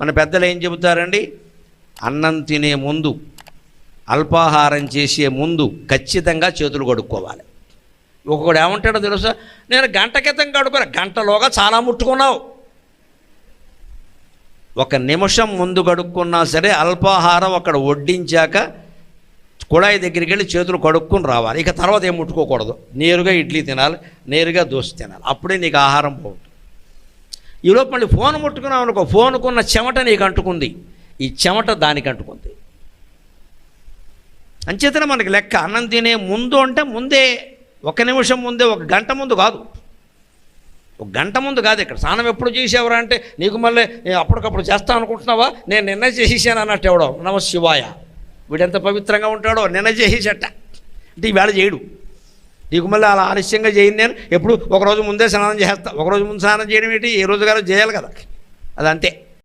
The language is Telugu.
మన పెద్దలు ఏం చెబుతారండి, అన్నం తినే ముందు, అల్పాహారం చేసే ముందు ఖచ్చితంగా చేతులు కడుక్కోవాలి. ఒక్కొక్కడు ఏమంటాడో తెలుసా, నేను గంట క్రితం కడుక్కోలే, గంటలోగా చాలా ముట్టుకున్నావు. 1 నిమిషం ముందు కడుక్కున్నా సరే అల్పాహారం అక్కడ వడ్డించాక కుళాయి దగ్గరికి వెళ్ళి చేతులు కడుక్కుని రావాలి. ఇక తర్వాత ఏం ముట్టుకోకూడదు. నేరుగా ఇడ్లీ తినాలి, నేరుగా దోశ తినాలి. అప్పుడే నీకు ఆహారం పోతుంది. ఈలోపు మళ్ళీ ఫోన్ ముట్టుకున్నావు అనుకో, ఫోనుకున్న చెమట నీకు అంటుకుంది, ఈ చెమట దానికి అంటుకుంది. అంచేతనే మనకి లెక్క అన్నం తినే ముందు అంటే ముందే, 1 నిమిషం ముందే, 1 గంట ముందు కాదు, 1 గంట ముందు కాదు. ఇక్కడ స్నానం ఎప్పుడు చేసేవరా అంటే నీకు మళ్ళీ అప్పటికప్పుడు చేస్తా అనుకుంటున్నావా, నేను నిన్న చేసేసాను అన్నట్టు ఎవడో నమ శివాయ, వీడెంత పవిత్రంగా ఉంటాడో నిన్న చేసేసట అంటే ఈవేళ చేయడు. నీకు మళ్ళీ అలా ఆలస్యంగా చేయను, నేను ఎప్పుడు ఒకరోజు ముందే స్నానం చేస్తా. ఒకరోజు ముందు స్నానం చేయడం ఏంటి, ఏ రోజు గారు చేయాలి కదా, అదంతే.